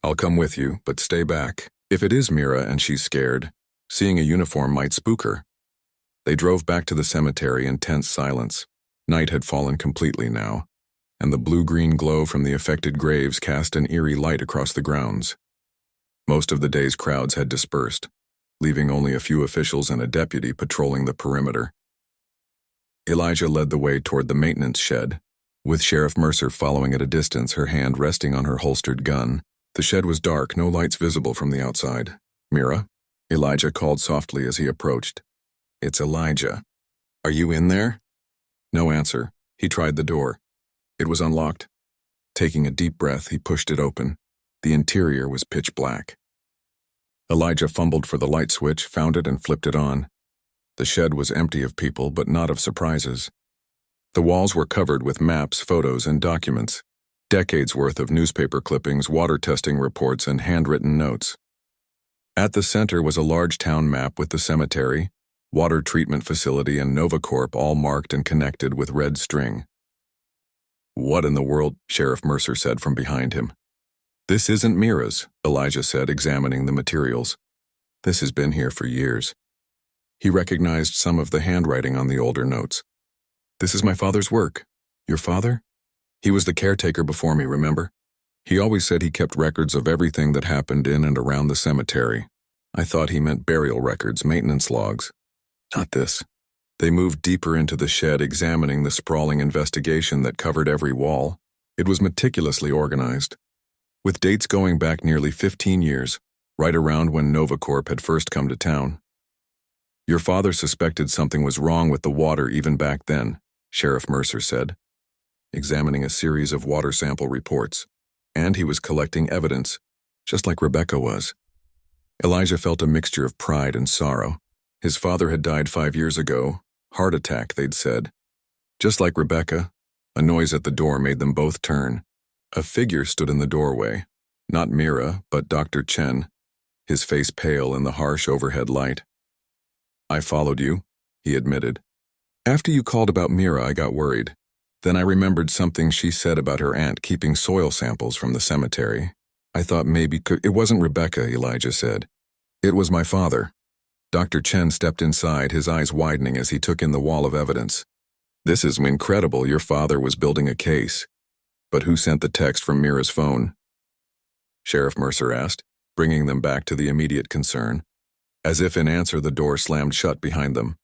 I'll come with you, but stay back. If it is Mira and she's scared, seeing a uniform might spook her. They drove back to the cemetery in tense silence. Night had fallen completely now, and the blue-green glow from the affected graves cast an eerie light across the grounds. Most of the day's crowds had dispersed, leaving only a few officials and a deputy patrolling the perimeter. Elijah led the way toward the maintenance shed, with Sheriff Mercer following at a distance, her hand resting on her holstered gun. The shed was dark, no lights visible from the outside. Mira? Elijah called softly as he approached. It's Elijah. Are you in there? No answer. He tried the door. It was unlocked. Taking a deep breath, he pushed it open. The interior was pitch black. Elijah fumbled for the light switch, found it, and flipped it on. The shed was empty of people, but not of surprises. The walls were covered with maps, photos, and documents. Decades' worth of newspaper clippings, water testing reports, and handwritten notes. At the center was a large town map with the cemetery, water treatment facility, and NovaCorp all marked and connected with red string. What in the world? Sheriff Mercer said from behind him. This isn't Mira's, Elijah said, examining the materials. This has been here for years. He recognized some of the handwriting on the older notes. This is my father's work. Your father? He was the caretaker before me, remember? He always said he kept records of everything that happened in and around the cemetery. I thought he meant burial records, maintenance logs. Not this. They moved deeper into the shed, examining the sprawling investigation that covered every wall. It was meticulously organized, with dates going back nearly 15 years, right around when NovaCorp had first come to town. Your father suspected something was wrong with the water even back then, Sheriff Mercer said, examining a series of water sample reports. And he was collecting evidence, just like Rebecca was. Elijah felt a mixture of pride and sorrow. His father had died 5 years ago. Heart attack, they'd said. Just like Rebecca, a noise at the door made them both turn. A figure stood in the doorway. Not Mira, but Dr. Chen, his face pale in the harsh overhead light. I followed you, he admitted. After you called about Mira, I got worried. Then I remembered something she said about her aunt keeping soil samples from the cemetery. I thought maybe it wasn't Rebecca, Elijah said. It was my father. Dr. Chen stepped inside, his eyes widening as he took in the wall of evidence. This is incredible. Your father was building a case. But who sent the text from Mira's phone? Sheriff Mercer asked, bringing them back to the immediate concern. As if in answer, the door slammed shut behind them.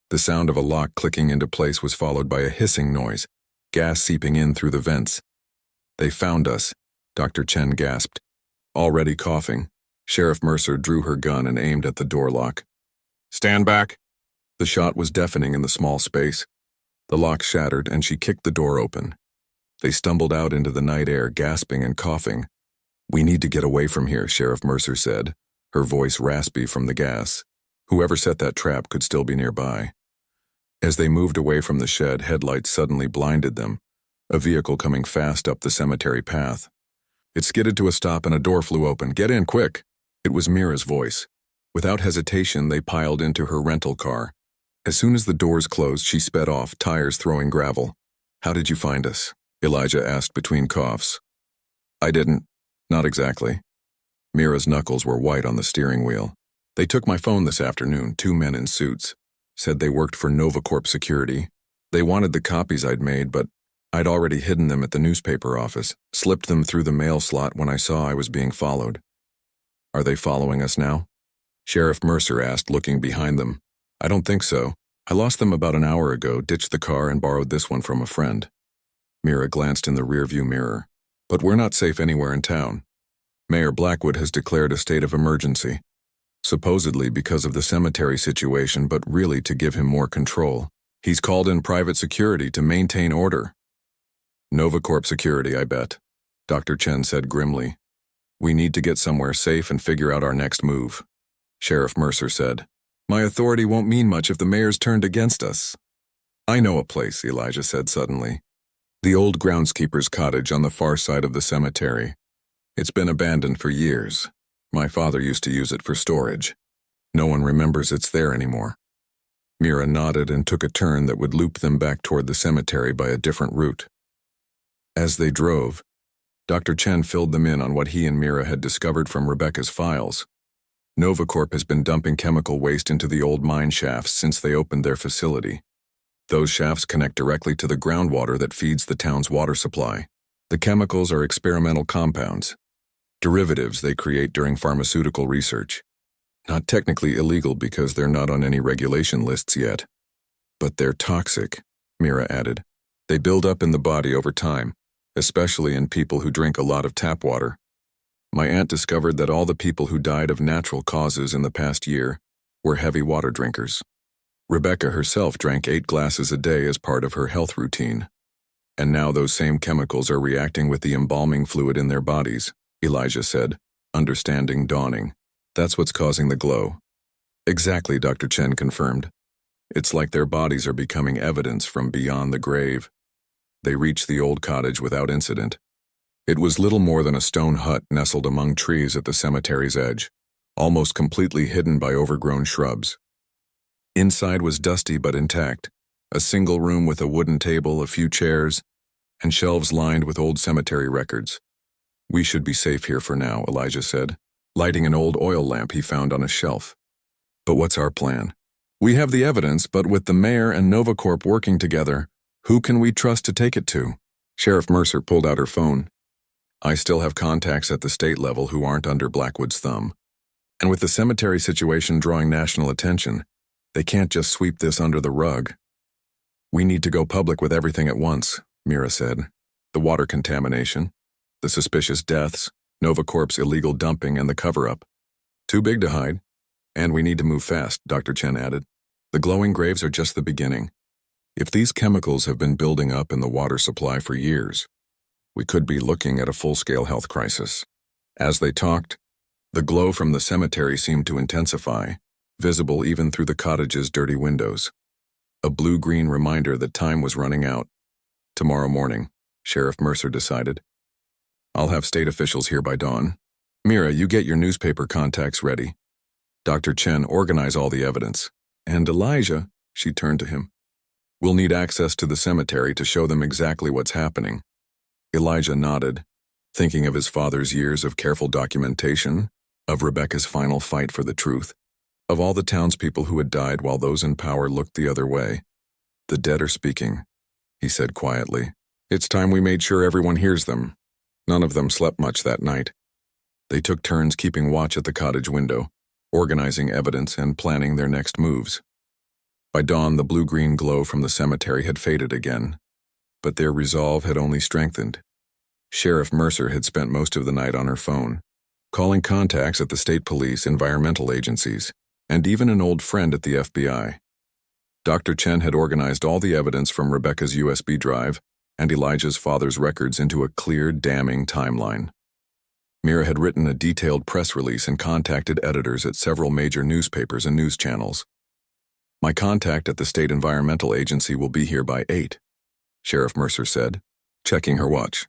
The sound of a lock clicking into place was followed by a hissing noise, gas seeping in through the vents. They found us, Dr. Chen gasped. Already coughing, Sheriff Mercer drew her gun and aimed at the door lock. Stand back. The shot was deafening in the small space. The lock shattered and she kicked the door open. They stumbled out into the night air, gasping and coughing. We need to get away from here, Sheriff Mercer said, her voice raspy from the gas. Whoever set that trap could still be nearby. As they moved away from the shed, headlights suddenly blinded them, a vehicle coming fast up the cemetery path. It skidded to a stop and a door flew open. Get in, quick! It was Mira's voice. Without hesitation, they piled into her rental car. As soon as the doors closed, she sped off, tires throwing gravel. How did you find us? Elijah asked between coughs. I didn't. Not exactly. Mira's knuckles were white on the steering wheel. They took my phone this afternoon, 2 men in suits. Said they worked for NovaCorp Security. They wanted the copies I'd made, but I'd already hidden them at the newspaper office, slipped them through the mail slot when I saw I was being followed. Are they following us now? Sheriff Mercer asked, looking behind them. I don't think so. I lost them about an hour ago, ditched the car, and borrowed this one from a friend. Mira glanced in the rearview mirror. But we're not safe anywhere in town. Mayor Blackwood has declared a state of emergency. Supposedly because of the cemetery situation, but really to give him more control. He's called in private security to maintain order. NovaCorp Security, I bet, Dr. Chen said grimly. We need to get somewhere safe and figure out our next move. Sheriff Mercer said. My authority won't mean much if the mayor's turned against us. I know a place, Elijah said suddenly. The old groundskeeper's cottage on the far side of the cemetery. It's been abandoned for years. My father used to use it for storage. No one remembers it's there anymore. Mira nodded and took a turn that would loop them back toward the cemetery by a different route. As they drove, Dr. Chen filled them in on what he and Mira had discovered from Rebecca's files. NovaCorp has been dumping chemical waste into the old mine shafts since they opened their facility. Those shafts connect directly to the groundwater that feeds the town's water supply. The chemicals are experimental compounds, derivatives they create during pharmaceutical research. Not technically illegal because they're not on any regulation lists yet. But they're toxic, Mira added. They build up in the body over time, especially in people who drink a lot of tap water. My aunt discovered that all the people who died of natural causes in the past year were heavy water drinkers. Rebecca herself drank 8 glasses a day as part of her health routine. And now those same chemicals are reacting with the embalming fluid in their bodies, Elijah said, understanding dawning. That's what's causing the glow. Exactly, Dr. Chen confirmed. It's like their bodies are becoming evidence from beyond the grave. They reached the old cottage without incident. It was little more than a stone hut nestled among trees at the cemetery's edge, almost completely hidden by overgrown shrubs. Inside was dusty but intact, a single room with a wooden table, a few chairs, and shelves lined with old cemetery records. We should be safe here for now, Elijah said, lighting an old oil lamp he found on a shelf. But what's our plan? We have the evidence, but with the mayor and NovaCorp working together, who can we trust to take it to? Sheriff Mercer pulled out her phone. I still have contacts at the state level who aren't under Blackwood's thumb. And with the cemetery situation drawing national attention, they can't just sweep this under the rug. We need to go public with everything at once, Mira said. The water contamination, the suspicious deaths, NovaCorp's illegal dumping, and the cover-up. Too big to hide. And we need to move fast, Dr. Chen added. The glowing graves are just the beginning. If these chemicals have been building up in the water supply for years, we could be looking at a full-scale health crisis. As they talked, the glow from the cemetery seemed to intensify, visible even through the cottage's dirty windows. A blue-green reminder that time was running out. Tomorrow morning, Sheriff Mercer decided. I'll have state officials here by dawn. Mira, you get your newspaper contacts ready. Dr. Chen, organize all the evidence. And Elijah, she turned to him. We'll need access to the cemetery to show them exactly what's happening. Elijah nodded, thinking of his father's years of careful documentation, of Rebecca's final fight for the truth, of all the townspeople who had died while those in power looked the other way. The dead are speaking, he said quietly. It's time we made sure everyone hears them. None of them slept much that night. They took turns keeping watch at the cottage window, organizing evidence and planning their next moves. By dawn, the blue-green glow from the cemetery had faded again, but their resolve had only strengthened. Sheriff Mercer had spent most of the night on her phone, calling contacts at the state police, environmental agencies, and even an old friend at the FBI. Dr. Chen had organized all the evidence from Rebecca's USB drive and Elijah's father's records into a clear, damning timeline. Mira had written a detailed press release and contacted editors at several major newspapers and news channels. My contact at the State Environmental Agency will be here by 8, Sheriff Mercer said, checking her watch.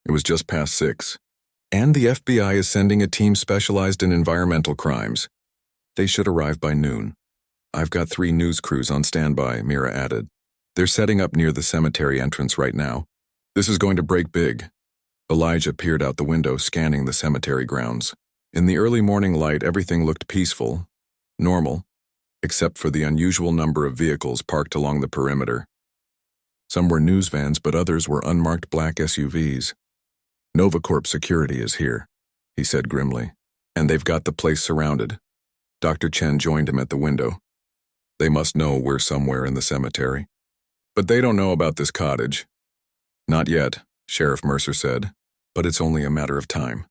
It was just past 6. And the FBI is sending a team specialized in environmental crimes. They should arrive by noon. I've got 3 news crews on standby, Mira added. They're setting up near the cemetery entrance right now. This is going to break big. Elijah peered out the window, scanning the cemetery grounds. In the early morning light, everything looked peaceful, normal, except for the unusual number of vehicles parked along the perimeter. Some were news vans, but others were unmarked black SUVs. NovaCorp security is here, he said grimly, and they've got the place surrounded. Dr. Chen joined him at the window. They must know we're somewhere in the cemetery. But they don't know about this cottage. Not yet, Sheriff Mercer said, but it's only a matter of time.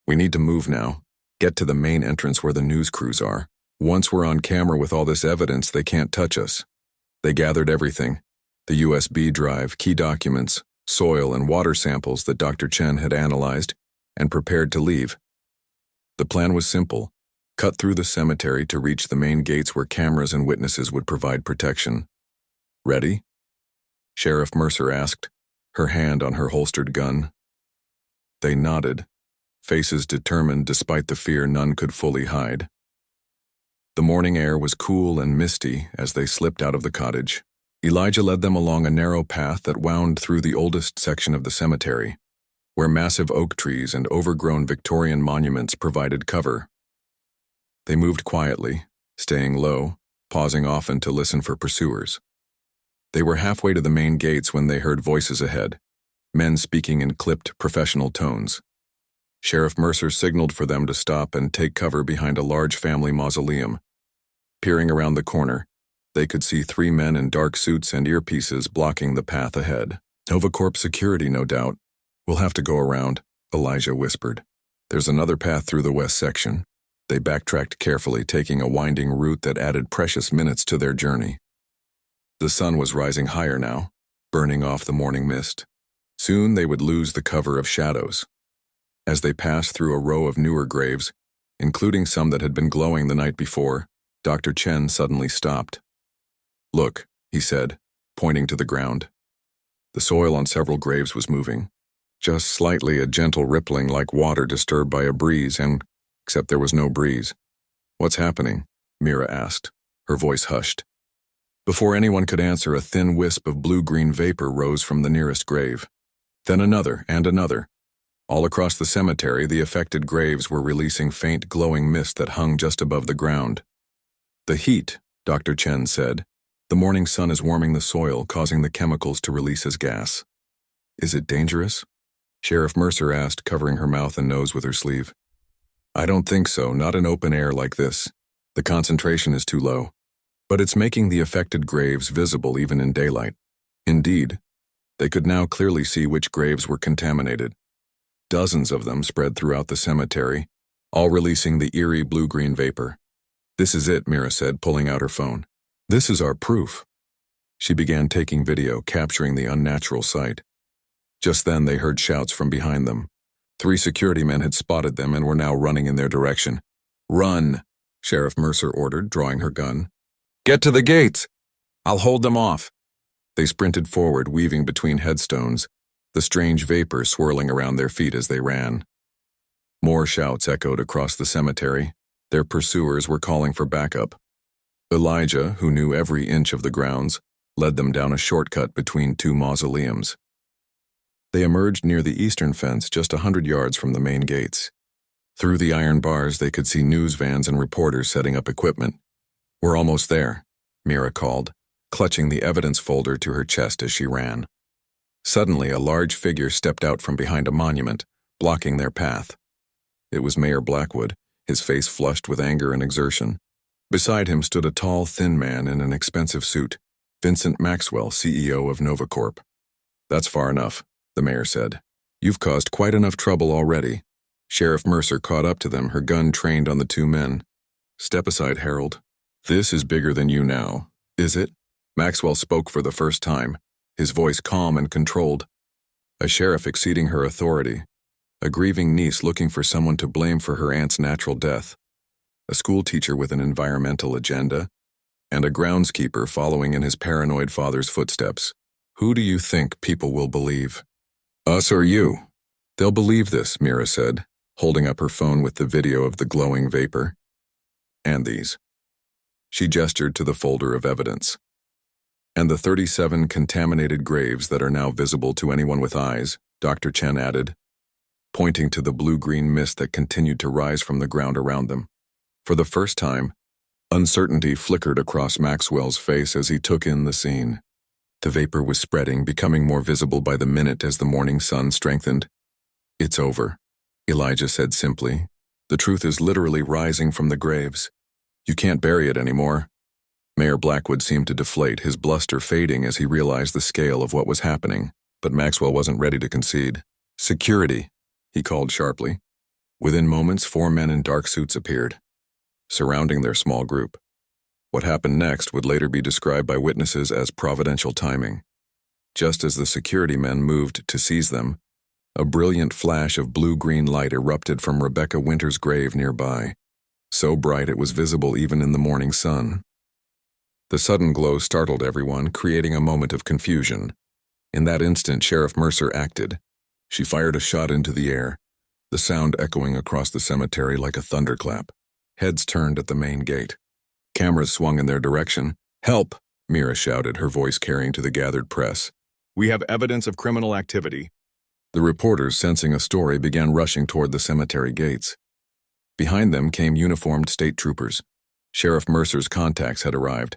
We need to move now, get to the main entrance where the news crews are. Once we're on camera with all this evidence, they can't touch us. They gathered everything, the USB drive, key documents, soil and water samples that Dr. Chen had analyzed and prepared to leave. The plan was simple: cut through the cemetery to reach the main gates where cameras and witnesses would provide protection. Ready? Sheriff Mercer asked, her hand on her holstered gun. They nodded, faces determined despite the fear none could fully hide. The morning air was cool and misty as they slipped out of the cottage. Elijah led them along a narrow path that wound through the oldest section of the cemetery, where massive oak trees and overgrown Victorian monuments provided cover. They moved quietly, staying low, pausing often to listen for pursuers. They were halfway to the main gates when they heard voices ahead, men speaking in clipped, professional tones. Sheriff Mercer signaled for them to stop and take cover behind a large family mausoleum. Peering around the corner, they could see 3 men in dark suits and earpieces blocking the path ahead. NovaCorp security, no doubt. We'll have to go around, Elijah whispered. There's another path through the west section. They backtracked carefully, taking a winding route that added precious minutes to their journey. The sun was rising higher now, burning off the morning mist. Soon they would lose the cover of shadows. As they passed through a row of newer graves, including some that had been glowing the night before, Dr. Chen suddenly stopped. Look, he said, pointing to the ground. The soil on several graves was moving, just slightly, a gentle rippling like water disturbed by a breeze, and except there was no breeze. What's happening? Mira asked, her voice hushed. Before anyone could answer, a thin wisp of blue-green vapor rose from the nearest grave. Then another and another. All across the cemetery, the affected graves were releasing faint glowing mist that hung just above the ground. The heat, Dr. Chen said. The morning sun is warming the soil, causing the chemicals to release as gas. Is it dangerous? Sheriff Mercer asked, covering her mouth and nose with her sleeve. I don't think so, not in open air like this. The concentration is too low. But it's making the affected graves visible even in daylight. Indeed, they could now clearly see which graves were contaminated. Dozens of them spread throughout the cemetery, all releasing the eerie blue-green vapor. This is it, Mira said, pulling out her phone. This is our proof. She began taking video, capturing the unnatural sight. Just then they heard shouts from behind them. 3 security men had spotted them and were now running in their direction. Run, Sheriff Mercer ordered, drawing her gun. Get to the gates! I'll hold them off. They sprinted forward, weaving between headstones, the strange vapor swirling around their feet as they ran. More shouts echoed across the cemetery. Their pursuers were calling for backup. Elijah, who knew every inch of the grounds, led them down a shortcut between two mausoleums. They emerged near the eastern fence just 100 yards from the main gates. Through the iron bars, they could see news vans and reporters setting up equipment. "We're almost there," Mira called, clutching the evidence folder to her chest as she ran. Suddenly, a large figure stepped out from behind a monument, blocking their path. It was Mayor Blackwood, his face flushed with anger and exertion. Beside him stood a tall, thin man in an expensive suit, Vincent Maxwell, CEO of NovaCorp. "That's far enough," the mayor said. "You've caused quite enough trouble already." Sheriff Mercer caught up to them, her gun trained on the two men. "Step aside, Harold. This is bigger than you now, is it?" Maxwell spoke for the first time, his voice calm and controlled. A sheriff exceeding her authority, a grieving niece looking for someone to blame for her aunt's natural death, a schoolteacher with an environmental agenda, and a groundskeeper following in his paranoid father's footsteps. "Who do you think people will believe? Us or you?" "They'll believe this," Mira said, holding up her phone with the video of the glowing vapor. "And these." She gestured to the folder of evidence. "And the 37 contaminated graves that are now visible to anyone with eyes," Dr. Chen added, pointing to the blue-green mist that continued to rise from the ground around them. For the first time, uncertainty flickered across Maxwell's face as he took in the scene. The vapor was spreading, becoming more visible by the minute as the morning sun strengthened. "It's over," Elijah said simply. "The truth is literally rising from the graves. You can't bury it anymore." Mayor Blackwood seemed to deflate, his bluster fading as he realized the scale of what was happening, but Maxwell wasn't ready to concede. "Security," he called sharply. Within moments, 4 men in dark suits appeared, surrounding their small group. What happened next would later be described by witnesses as providential timing. Just as the security men moved to seize them, a brilliant flash of blue-green light erupted from Rebecca Winter's grave nearby, so bright it was visible even in the morning sun. The sudden glow startled everyone, creating a moment of confusion. In that instant, Sheriff Mercer acted. She fired a shot into the air, the sound echoing across the cemetery like a thunderclap. Heads turned at the main gate. Cameras swung in their direction. "Help!" Mira shouted, her voice carrying to the gathered press. "We have evidence of criminal activity." The reporters, sensing a story, began rushing toward the cemetery gates. Behind them came uniformed state troopers. Sheriff Mercer's contacts had arrived.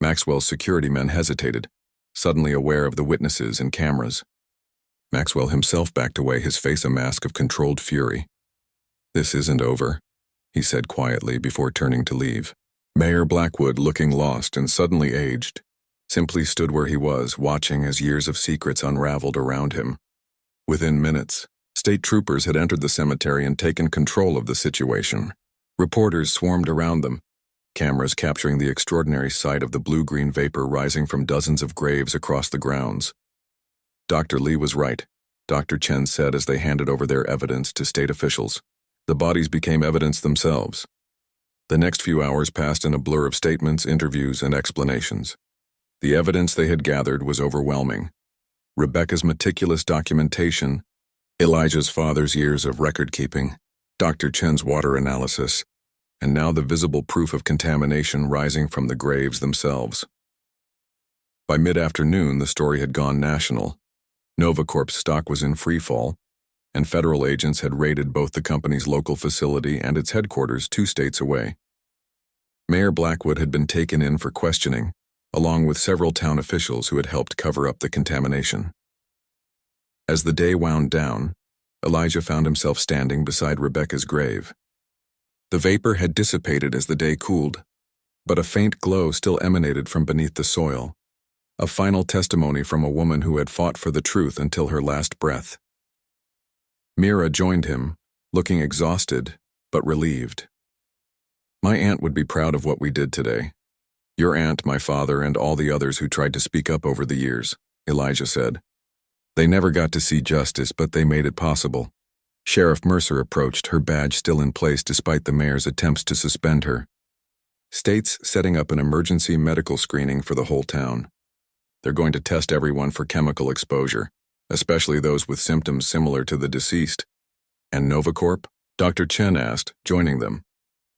Maxwell's security men hesitated, suddenly aware of the witnesses and cameras. Maxwell himself backed away, his face a mask of controlled fury. "This isn't over," he said quietly before turning to leave. Mayor Blackwood, looking lost and suddenly aged, simply stood where he was, watching as years of secrets unraveled around him. Within minutes, state troopers had entered the cemetery and taken control of the situation. Reporters swarmed around them, cameras capturing the extraordinary sight of the blue-green vapor rising from dozens of graves across the grounds. "Dr. Lee was right," Dr. Chen said as they handed over their evidence to state officials. The bodies became evidence themselves. The next few hours passed in a blur of statements, interviews, and explanations. The evidence they had gathered was overwhelming. Rebecca's meticulous documentation, Elijah's father's years of record-keeping, Dr. Chen's water analysis, and now the visible proof of contamination rising from the graves themselves. By mid-afternoon, the story had gone national. NovaCorp's stock was in freefall, and federal agents had raided both the company's local facility and its headquarters 2 states away. Mayor Blackwood had been taken in for questioning, along with several town officials who had helped cover up the contamination. As the day wound down, Elijah found himself standing beside Rebecca's grave. The vapor had dissipated as the day cooled, but a faint glow still emanated from beneath the soil, a final testimony from a woman who had fought for the truth until her last breath. Mira joined him, looking exhausted but relieved. "My aunt would be proud of what we did today. Your aunt, my father, and all the others who tried to speak up over the years," Elijah said. "They never got to see justice, but they made it possible." Sheriff Mercer approached, her badge still in place despite the mayor's attempts to suspend her. "State's setting up an emergency medical screening for the whole town. They're going to test everyone for chemical exposure, especially those with symptoms similar to the deceased." "And NovaCorp?" Dr. Chen asked, joining them.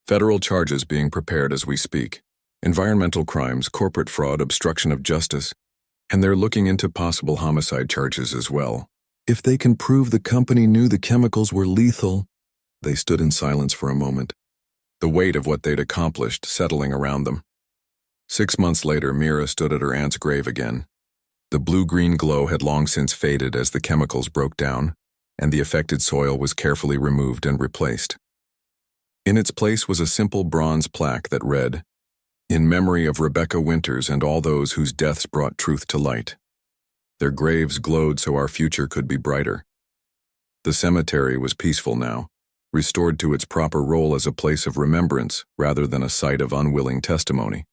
"Federal charges being prepared as we speak. environmental crimes, corporate fraud, obstruction of justice, and they're looking into possible homicide charges as well. If they can prove the company knew the chemicals were lethal. They stood in silence for a moment, the weight of what they'd accomplished settling around them. 6 months later, Mira stood at her aunt's grave again. The blue-green glow had long since faded as the chemicals broke down, and the affected soil was carefully removed and replaced. In its place was a simple bronze plaque that read, "In memory of Rebecca Winters and all those whose deaths brought truth to light." Their graves glowed so our future could be brighter. The cemetery was peaceful now, restored to its proper role as a place of remembrance rather than a site of unwilling testimony.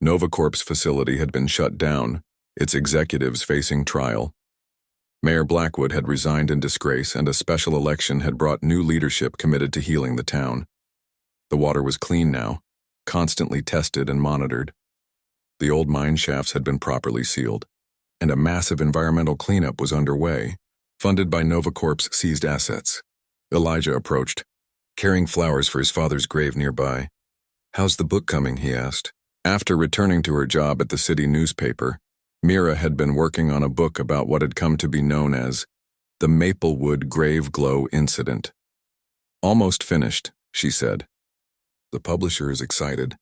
Novacorp's facility had been shut down, its executives facing trial. Mayor Blackwood had resigned in disgrace, and a special election had brought new leadership committed to healing the town. The water was clean now, constantly tested and monitored. The old mine shafts had been properly sealed, and a massive environmental cleanup was underway, funded by Novacorp's seized assets. Elijah approached, carrying flowers for his father's grave nearby. "How's the book coming?" he asked. After returning to her job at the city newspaper, Mira had been working on a book about what had come to be known as the Maplewood Grave Glow Incident. "Almost finished," she said. "The publisher is excited.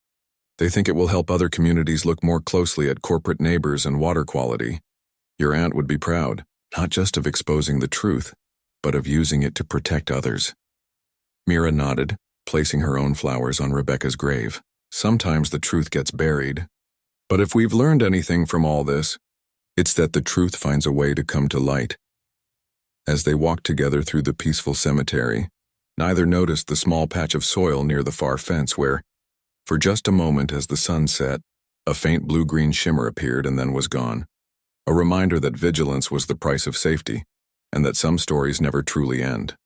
They think it will help other communities look more closely at corporate neighbors and water quality. Your aunt would be proud, not just of exposing the truth, but of using it to protect others." Mira nodded, placing her own flowers on Rebecca's grave. Sometimes the truth gets buried. But if we've learned anything from all this, it's that the truth finds a way to come to light. As they walked together through the peaceful cemetery, neither noticed the small patch of soil near the far fence where, for just a moment as the sun set, a faint blue-green shimmer appeared and then was gone. A reminder that vigilance was the price of safety, and that some stories never truly end.